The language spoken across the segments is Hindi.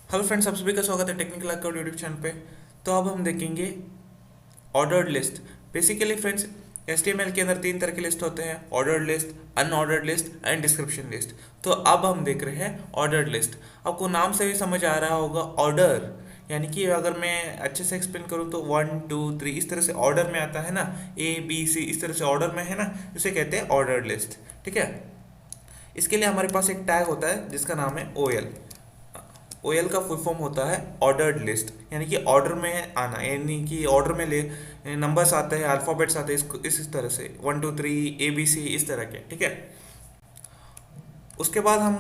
हेलो फ्रेंड्स, आप सभी का स्वागत है टेक्निकल अकाउंट यूट्यूब चैनल पे। तो अब हम देखेंगे ordered list. Basically friends, HTML के अंदर तीन तरह के लिस्ट होते हैं: ordered list, unordered list and description list. तो अब हम देख रहे हैं ऑर्डर्ड लिस्ट। आपको नाम से भी समझ आ रहा होगा ऑर्डर, यानी कि अगर मैं अच्छे से एक्सप्लेन करूँ तो 1 2 3 इस तरह से ऑर्डर में आता है ना, A B C इस तरह से ऑर्डर में है ना, इसे कहते हैं ऑर्डर्ड लिस्ट। ठीक है। इसके लिए हमारे पास एक टैग होता है जिसका नाम है OL। OL का फुल फॉर्म होता है ऑर्डर्ड लिस्ट, यानी कि ऑर्डर में आना, यानी कि ऑर्डर में ले नंबर्स आते हैं, अल्फ़ाबेट्स आते हैं, इसको इस तरह से 1 2 3 ABC इस तरह के। ठीक है। उसके बाद हम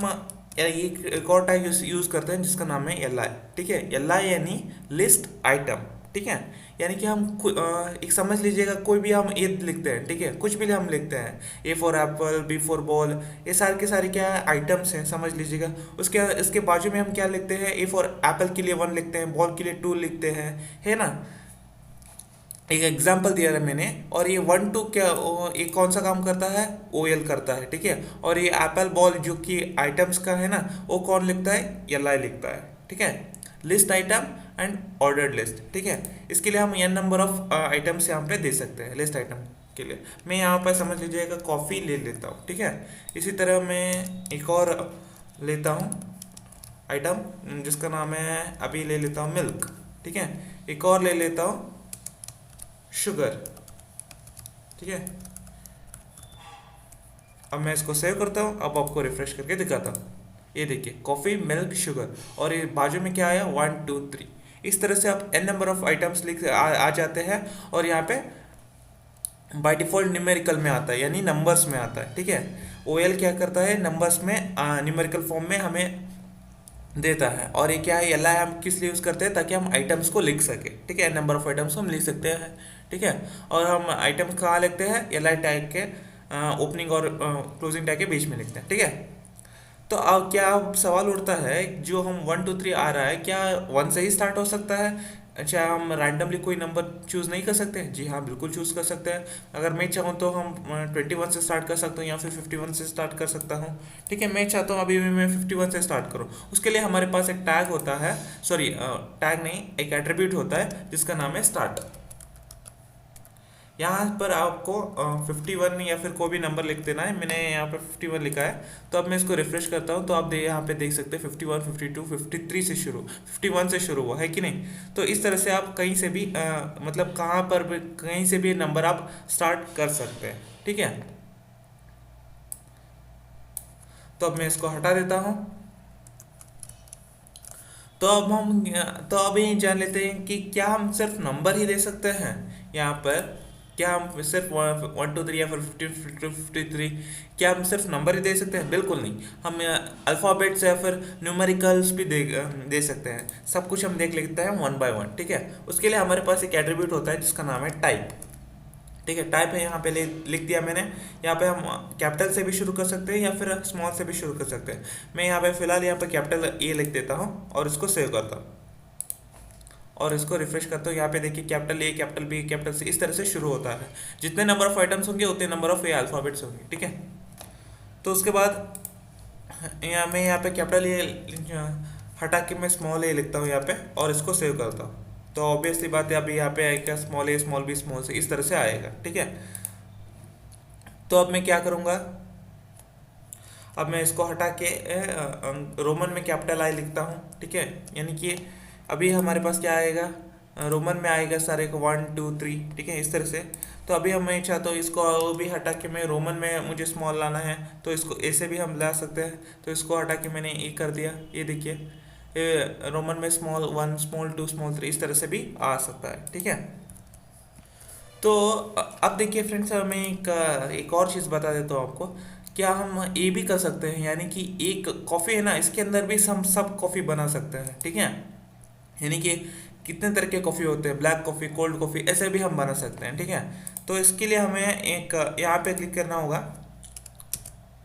एक और टैग यूज़ करते हैं जिसका नाम है LI। ठीक है। LI यानी लिस्ट आइटम। ठीक है। यानी कि हम एक समझ लीजिएगा, कोई भी हम ए लिखते हैं, ठीक है, कुछ भी हम लिखते हैं, A for Apple, B for ball, ये सारे के सारे क्या आइटम्स हैं समझ लीजिएगा। उसके इसके बाजू में हम क्या लिखते हैं, A फॉर एप्पल के लिए 1 लिखते हैं, बॉल के लिए 2 लिखते हैं, है ना। एक एग्जाम्पल दिया है मैंने। और ये 1 2 क्या ये कौन सा काम करता है, OL करता है। ठीक है। और ये एप्पल बॉल जो कि आइटम्स का है ना, वो कौन लिखता है, LI लिखता है। ठीक है। List item and ordered list. ठीक है। इसके लिए हम n नंबर ऑफ आइटम्स यहाँ पे दे सकते हैं लिस्ट आइटम के लिए। मैं यहाँ पर समझ लीजिएगा कॉफ़ी ले लेता हूँ। ठीक है। इसी तरह मैं एक और लेता हूँ आइटम जिसका नाम है, अभी ले लेता हूँ मिल्क। ठीक है। एक और ले लेता हूँ शुगर। ठीक है। अब मैं इसको सेव करता हूँ, अब आपको रिफ्रेश करके दिखाता हूँ। ये देखिए, कॉफ़ी, मिल्क, शुगर, और ये बाजू में क्या आया, 1 2 3। इस तरह से आप n नंबर ऑफ आइटम्स लिख आ जाते हैं। और यहाँ पे बाय डिफ़ॉल्ट न्यूमेरिकल में आता है, यानी नंबर्स में आता है। ठीक है। OL क्या करता है, नंबर्स में न्यूमेरिकल फॉर्म में हमें देता है। और ये क्या है, LI हम किस लिए यूज़ करते हैं, ताकि हम आइटम्स को लिख सके। ठीक है। नंबर ऑफ आइटम्स हम लिख सकते हैं। ठीक है। और हम आइटम्स कहाँ लिखते हैं, LI टैग के ओपनिंग और क्लोजिंग टैग के बीच में लिखते हैं। ठीक है। तो अब क्या अब सवाल उठता है, जो हम 1 2 3 आ रहा है, क्या 1 से ही स्टार्ट हो सकता है? अच्छा, हम रैंडमली कोई नंबर चूज़ नहीं कर सकते? जी हाँ, बिल्कुल चूज़ कर सकते हैं। अगर मैं चाहूँ तो हम 21 से स्टार्ट कर सकता हूँ, या फिर 51 से स्टार्ट कर सकता हूँ। ठीक है। मैं चाहता हूँ अभी भी मैं 51 से स्टार्ट करूँ। उसके लिए हमारे पास एक टैग होता है, सॉरी टैग नहीं, एक एट्रीब्यूट होता है जिसका नाम है स्टार्ट। यहाँ पर आपको 51 या फिर कोई भी नंबर लिख देना है। मैंने यहाँ पे 51 लिखा है। तो अब मैं इसको रिफ्रेश करता हूँ, तो आप यहाँ पे देख सकते हैं 51 52 53 से शुरू, 51 से शुरू हुआ है कि नहीं। तो इस तरह से आप कहीं से भी मतलब कहाँ पर भी कहीं से भी नंबर आप स्टार्ट कर सकते हैं। ठीक है। तो अब मैं इसको हटा देता हूँ। तो अब हम तो अब ये जान लेते हैं कि क्या हम सिर्फ नंबर ही दे सकते हैं यहाँ पर। क्या हम सिर्फ 1 2 3 या फिर 53, क्या हम सिर्फ नंबर ही दे सकते हैं? बिल्कुल नहीं। हम अल्फ़ाबेट्स या फिर न्यूमेरिकल्स भी दे सकते हैं। सब कुछ हम देख लेते हैं 1 बाय 1। ठीक है। उसके लिए हमारे पास एक एट्रीब्यूट होता है जिसका नाम है टाइप। ठीक है। टाइप है, यहाँ पे लिख दिया मैंने। यहाँ पे हम कैपिटल से भी शुरू कर सकते हैं या फिर स्मॉल से भी शुरू कर सकते हैं। मैं यहाँ पे फिलहाल यहाँ पे कैपिटल A लिख देता हूँ और इसको सेव करता हूँ और इसको रिफ्रेश करता हूँ। यहाँ पे देखिए, capital A, capital B, capital C इस तरह से शुरू होता है। जितने नंबर ऑफ आइटम्स होंगे उतने नंबर ऑफ A अल्फ़ाबेट्स होंगे। ठीक है। तो उसके बाद मैं यहाँ पे कैपिटल A हटा के मैं स्मॉल A लिखता हूँ यहाँ पे और इसको सेव करता हूँ। तो ऑब्वियसली बात है, अभी यहाँ पे आएगा small A small B small C इस तरह से आएगा। ठीक है। तो अब मैं क्या करूँगा, अब मैं इसको हटा के रोमन में कैपिटल I लिखता हूँ। ठीक है। यानी कि अभी हमारे पास क्या आएगा, रोमन में आएगा सारे को 1 2 3। ठीक है। इस तरह से। तो अभी हम मैं चाहता हूँ इसको भी हटा के मैं रोमन में मुझे स्मॉल लाना है, तो इसको ऐसे भी हम ला सकते हैं। तो इसको हटा के मैंने ए कर दिया। ये देखिए, रोमन में स्मॉल 1 स्मॉल 2 स्मॉल 3 इस तरह से भी आ सकता है। ठीक है। तो अब देखिए फ्रेंड्स, मैं एक और चीज़ बता देता हूँ आपको। क्या हम ये भी कर सकते हैं, यानी कि एक कॉफ़ी है ना, इसके अंदर भी हम सब कॉफ़ी बना सकते हैं। ठीक है। यानी कि कितने तरह के कॉफ़ी होते हैं, ब्लैक कॉफ़ी, कोल्ड कॉफ़ी, ऐसे भी हम बना सकते हैं। ठीक है। तो इसके लिए हमें एक यहाँ पे क्लिक करना होगा।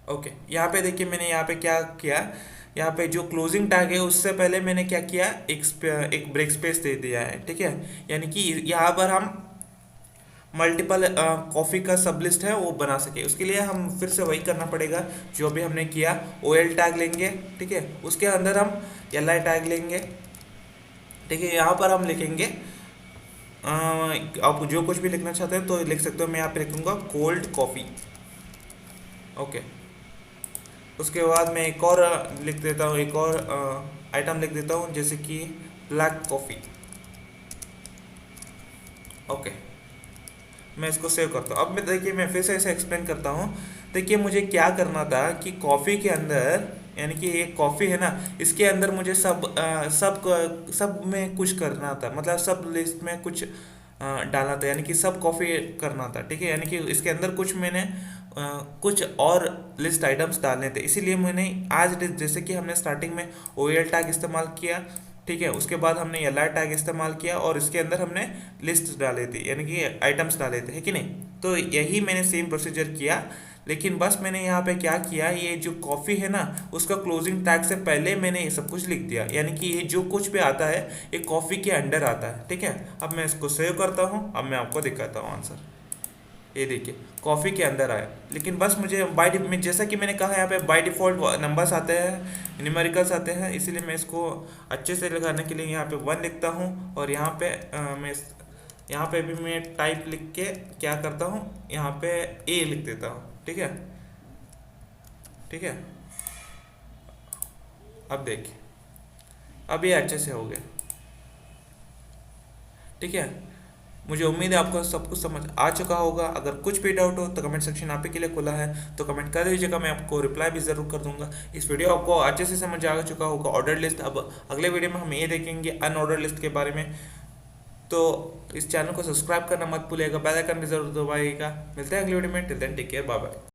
ओके, यहाँ पे देखिए, मैंने यहाँ पे क्या किया, यहाँ पे जो क्लोजिंग टैग है उससे पहले मैंने क्या किया, एक ब्रेक स्पेस दे दिया है। ठीक है। यानी कि यहाँ पर हम मल्टीपल कॉफ़ी का सब लिस्ट है वो बना सके। उसके लिए हम फिर से वही करना पड़ेगा जो भी हमने किया। ओ एल टैग लेंगे, ठीक है, उसके अंदर हम एल आई टैग लेंगे, ठीक है। यहाँ पर हम लिखेंगे आप जो कुछ भी लिखना चाहते हैं तो लिख सकते हो। मैं यहाँ पे लिखूंगा कोल्ड कॉफ़ी, ओके। उसके बाद मैं एक और लिख देता हूँ, एक और आइटम लिख देता हूँ, जैसे कि ब्लैक कॉफ़ी, ओके। मैं इसको सेव करता हूँ। अब मैं देखिए मैं फिर से ऐसे एक्सप्लेन करता हूँ। देखिए मुझे क्या करना था कि कॉफ़ी के अंदर, यानी कि एक कॉफ़ी है ना, इसके अंदर मुझे सब में कुछ करना था, मतलब सब लिस्ट में कुछ डालना था, यानी कि सब कॉफ़ी करना था, ठीक है। यानी कि इसके अंदर कुछ मैंने कुछ और लिस्ट आइटम्स डालने थे, इसीलिए मैंने आज जैसे कि हमने स्टार्टिंग में ओ एल टैग इस्तेमाल किया, ठीक है। उसके बाद हमने एल आर टैग इस्तेमाल किया और इसके अंदर हमने लिस्ट डाले थे, यानी कि आइटम्स डाले थे, है कि नहीं। तो यही मैंने सेम प्रोसीजर किया, लेकिन बस मैंने यहाँ पे क्या किया, ये जो कॉफ़ी है ना उसका क्लोजिंग टैग से पहले मैंने ये सब कुछ लिख दिया, यानी कि ये जो कुछ भी आता है ये कॉफ़ी के अंडर आता है, ठीक है। अब मैं इसको सेव करता हूँ, अब मैं आपको दिखाता हूँ आंसर। ये देखिए कॉफ़ी के अंदर आया, लेकिन बस मुझे में जैसा कि मैंने कहा यहाँ पे बाय डिफ़ॉल्ट नंबर्स आते हैं, न्यूमेरिकल्स आते हैं, इसीलिए मैं इसको अच्छे से लगाने के लिए यहाँ पे 1 लिखता हूँ। और यहाँ पे यहाँ पे भी मैं टाइप लिख के क्या करता हूँ, यहाँ पे ए लिख देता हूँ, ठीक है, ठीक है। अब देखिए अब ये अच्छे से हो गया, ठीक है। मुझे उम्मीद है आपको सब कुछ समझ आ चुका होगा। अगर कुछ भी डाउट हो तो कमेंट सेक्शन आप ही के लिए खुला है, तो कमेंट कर दीजिएगा, मैं आपको रिप्लाई भी ज़रूर कर दूंगा। इस वीडियो आपको अच्छे से समझ आ चुका होगा ऑर्डर लिस्ट। अब अगले वीडियो में हम ये देखेंगे अनऑर्डर लिस्ट के बारे में। तो इस चैनल को सब्सक्राइब करना मत भूलिएगा, बेल आइकन भी जरूर दबाइएगा। मिलते हैं अगले वीडियो में, till then take care, bye bye.